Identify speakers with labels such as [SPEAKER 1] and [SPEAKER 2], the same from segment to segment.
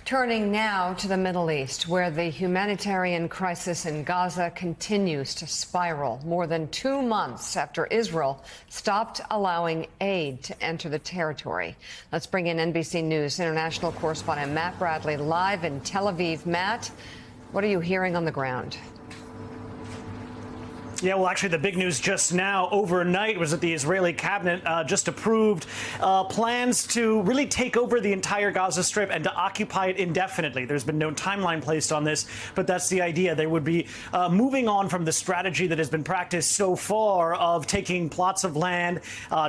[SPEAKER 1] Turning now to the Middle East, where the humanitarian crisis in Gaza continues to spiral more than 2 months after Israel stopped allowing aid to enter the territory. Let's bring in NBC News international correspondent Matt Bradley live in Tel Aviv. Matt, what are you hearing on the ground?
[SPEAKER 2] Yeah, well, actually, the big news just now, overnight, was that the Israeli cabinet just approved plans to really take over the entire Gaza Strip and to occupy it indefinitely. There's been no timeline placed on this, but that's the idea. They would be moving on from the strategy that has been practiced so far of taking plots of land,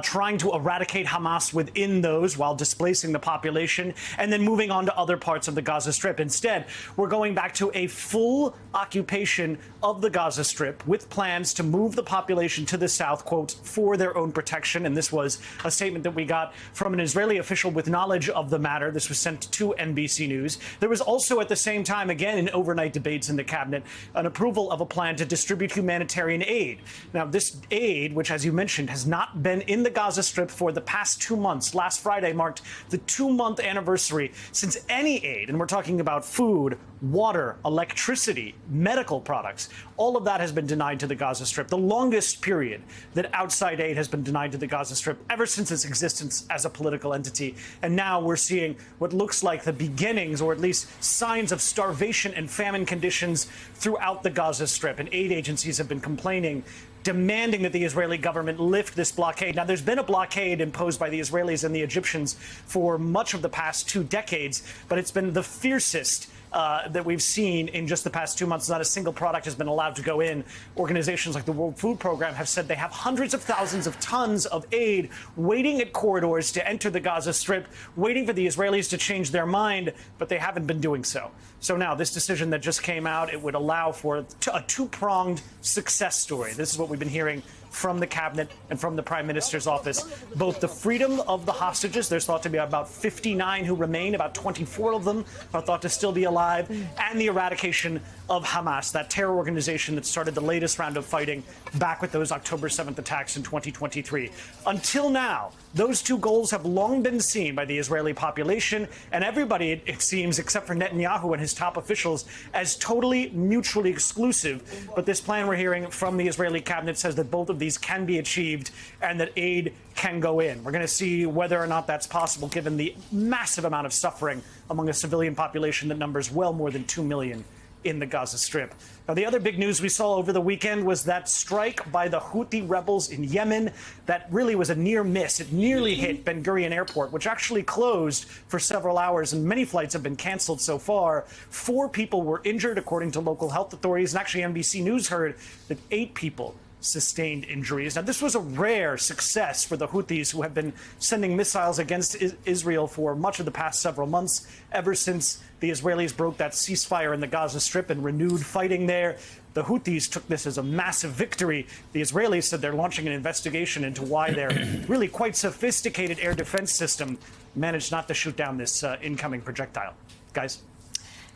[SPEAKER 2] trying to eradicate Hamas within those while displacing the population, and then moving on to other parts of the Gaza Strip. Instead, we're going back to a full occupation of the Gaza Strip with plans to move the population to the south, quote, for their own protection. And this was a statement that we got from an Israeli official with knowledge of the matter. This was sent to NBC News. There was also at the same time, again, in overnight debates in the cabinet, an approval of a plan to distribute humanitarian aid. Now, this aid, which, as you mentioned, has not been in the Gaza Strip for the past 2 months. Last Friday marked the 2-month anniversary since any aid, and we're talking about food, water, electricity, medical products, all of that has been denied to the Gaza Strip. The longest period that outside aid has been denied to the Gaza Strip ever since its existence as a political entity. And now we're seeing what looks like the beginnings, or at least signs of starvation and famine conditions throughout the Gaza Strip. And aid agencies have been complaining, demanding that the Israeli government lift this blockade. Now, there's been a blockade imposed by the Israelis and the Egyptians for much of the past 2 decades, but it's been the fiercest that we've seen in just the past 2 months. Not a single product has been allowed to go in. Organizations like the World Food Program have said they have hundreds of thousands of tons of aid waiting at corridors to enter the Gaza Strip, waiting for the Israelis to change their mind, but they haven't been doing so. So now this decision that just came out, it would allow for a two-pronged success story. This is what we've been hearing from the cabinet and from the prime minister's office. Both the freedom of the hostages, there's thought to be about 59 who remain, about 24 of them are thought to still be alive, and the eradication of Hamas, that terror organization that started the latest round of fighting back with those October 7th attacks in 2023. Until now, those 2 goals have long been seen by the Israeli population and everybody, it seems, except for Netanyahu and his top officials, as totally mutually exclusive. But this plan we're hearing from the Israeli cabinet says that both of these can be achieved and that aid can go in. We're going to see whether or not that's possible, given the massive amount of suffering among a civilian population that numbers well more than 2 million in the Gaza Strip. Now, the other big news we saw over the weekend was that strike by the Houthi rebels in Yemen. That really was a near miss. It nearly hit Ben Gurion Airport, which actually closed for several hours, and many flights have been canceled so far. 4 people were injured, according to local health authorities, and actually NBC News heard that 8 people sustained injuries. Now, this was a rare success for the Houthis, who have been sending missiles against Israel for much of the past several months, ever since the Israelis broke that ceasefire in the Gaza Strip and renewed fighting there. The Houthis took this as a massive victory. The Israelis said they're launching an investigation into why their really quite sophisticated air defense system managed not to shoot down this incoming projectile. Guys?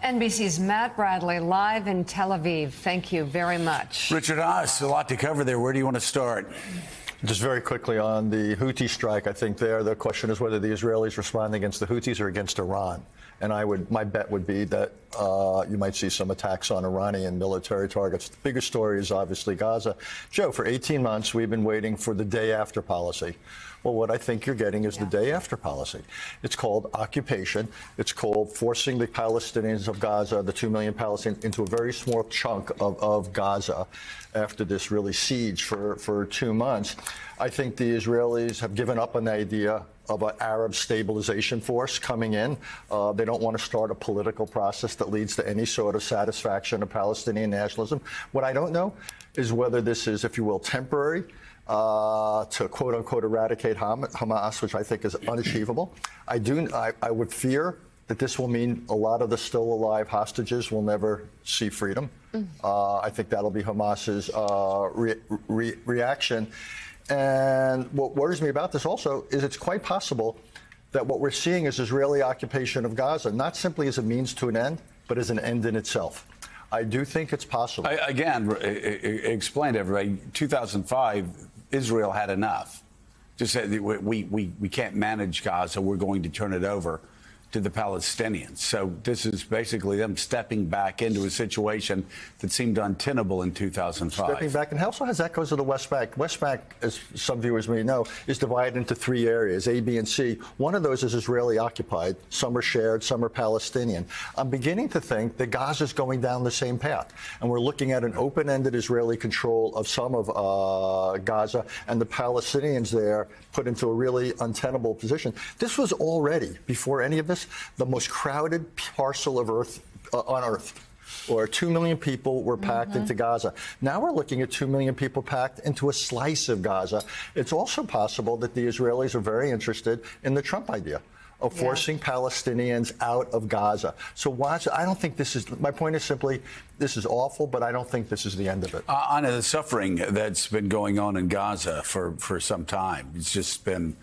[SPEAKER 1] NBC's Matt Bradley live in Tel Aviv. Thank you very much.
[SPEAKER 3] Richard Haas, a lot to cover there. Where do you want to start?
[SPEAKER 4] Just very quickly on the Houthi strike, I think the question is whether the Israelis respond against the Houthis or against Iran. And my bet would be that you might see some attacks on Iranian military targets. The bigger story is obviously Gaza. Joe, for 18 months, we've been waiting for the day after policy. Well, what I think you're getting is the day after policy. It's called occupation. It's called forcing the Palestinians of Gaza, the 2 million Palestinians, into a very small chunk of Gaza after this really siege for 2 months. I think the Israelis have given up on the idea of an Arab stabilization force coming in. They don't want to start a political process that leads to any sort of satisfaction of Palestinian nationalism. What I don't know is whether this is, if you will, temporary, to quote unquote eradicate Hamas, which I think is unachievable. I would fear that this will mean a lot of the still alive hostages will never see freedom. I think that'll be Hamas's reaction. And what worries me about this also is it's quite possible that what we're seeing is Israeli occupation of Gaza, not simply as a means to an end, but as an end in itself. I do think it's possible.
[SPEAKER 3] Again, explain to everybody, 2005, Israel had enough. Just said we can't manage Gaza, we're going to turn it over to the Palestinians. So this is basically them stepping back into a situation that seemed untenable in 2005.
[SPEAKER 4] Stepping back, and also has echoes of the West Bank. West Bank, as some viewers may know, is divided into 3 areas, A, B, and C. One of those is Israeli occupied. Some are shared, some are Palestinian. I'm beginning to think that Gaza is going down the same path, and we're looking at an open-ended Israeli control of some of Gaza, and the Palestinians there put into a really untenable position. This was already, before any of this, the most crowded parcel of Earth on Earth, or 2 million people were packed into Gaza. Now we're looking at 2 million people packed into a slice of Gaza. It's also possible that the Israelis are very interested in the Trump idea of forcing Palestinians out of Gaza. So watch. I don't think this is, my point is simply, this is awful, but I don't think this is the end of it.
[SPEAKER 3] On the suffering that's been going on in Gaza for some time, it's just been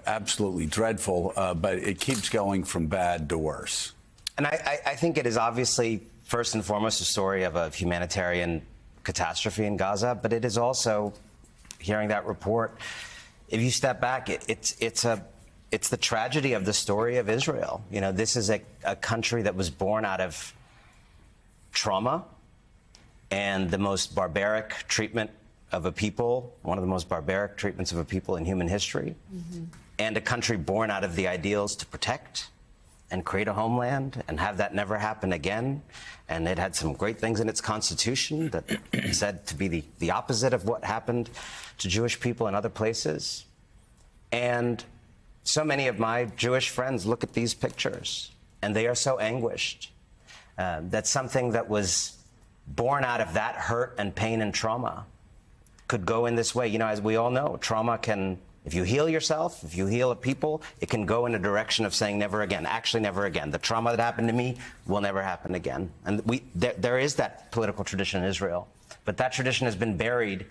[SPEAKER 3] absolutely dreadful, but it keeps going from bad to worse.
[SPEAKER 5] And I think it is obviously, first and foremost, a story of a humanitarian catastrophe in Gaza, but it is also, hearing that report, if you step back, it's the tragedy of the story of Israel. You know, this is a country that was born out of trauma and the most barbaric treatment of a people, one of the most barbaric treatments of a people in human history, and a country born out of the ideals to protect and create a homeland and have that never happen again. And it had some great things in its constitution that said to be the opposite of what happened to Jewish people in other places. And so many of my Jewish friends look at these pictures and they are so anguished that something that was born out of that hurt and pain and trauma could go in this way. You know, as we all know, trauma can, if you heal yourself, if you heal a people, it can go in a direction of saying never again, actually never again. The trauma that happened to me will never happen again. And there is that political tradition in Israel, but that tradition has been buried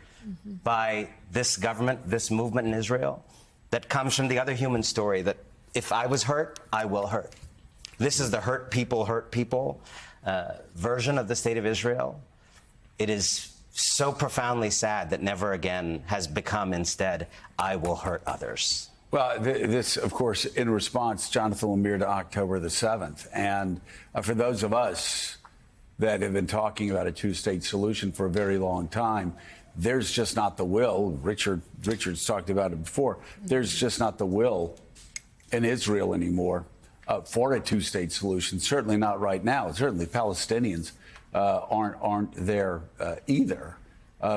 [SPEAKER 5] by this government, this movement in Israel, that comes from the other human story that if I was hurt, I will hurt. This is the hurt people version of the state of Israel. It is so profoundly sad that never again has become instead, I will hurt others.
[SPEAKER 3] Well, this, of course, in response, Jonathan Lemire, to October the 7th. And for those of us that have been talking about a two-state solution for a very long time, there's just not the will. Richard's talked about it before. There's just not the will in Israel anymore for a two-state solution. Certainly not right now. Certainly Palestinians aren't there either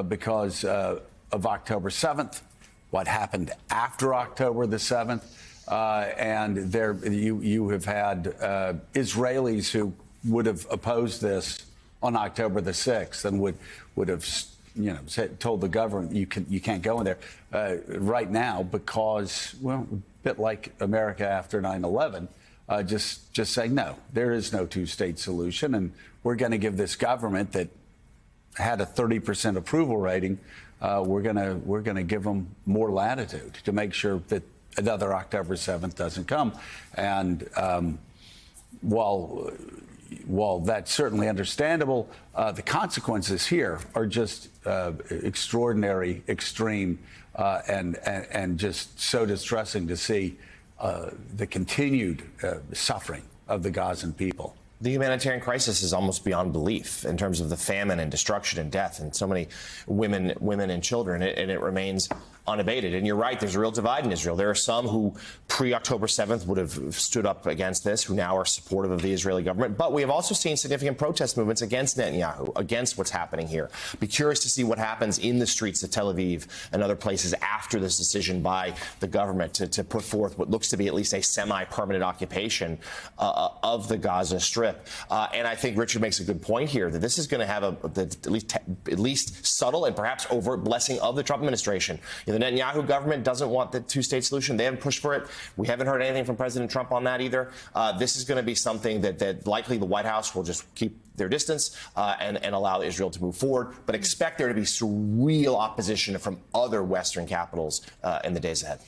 [SPEAKER 3] because of October 7th, what happened after October the 7th, and there you have had Israelis who would have opposed this on October the 6th and would have told the government you can't go in there right now because, well, a bit like America after 9/11. Just saying, no, there is no two-state solution, and we're going to give this government that had a 30% approval rating, we're going to give them more latitude to make sure that another October 7th doesn't come. And while that's certainly understandable, the consequences here are just extraordinary, extreme, and just so distressing to see. The continued suffering of the Gazan people.
[SPEAKER 6] The humanitarian crisis is almost beyond belief in terms of the famine and destruction and death and so many women and children, and it remains unabated. And you're right, there's a real divide in Israel. There are some who pre-October 7th would have stood up against this, who now are supportive of the Israeli government. But we have also seen significant protest movements against Netanyahu, against what's happening here. Be curious to see what happens in the streets of Tel Aviv and other places after this decision by the government to put forth what looks to be at least a semi-permanent occupation of the Gaza Strip. And I think Richard makes a good point here that this is going to have at least subtle and perhaps overt blessing of the Trump administration. The Netanyahu government doesn't want the two-state solution. They haven't pushed for it. We haven't heard anything from President Trump on that either. This is going to be something that likely the White House will just keep their distance and allow Israel to move forward, but expect there to be some real opposition from other Western capitals in the days ahead.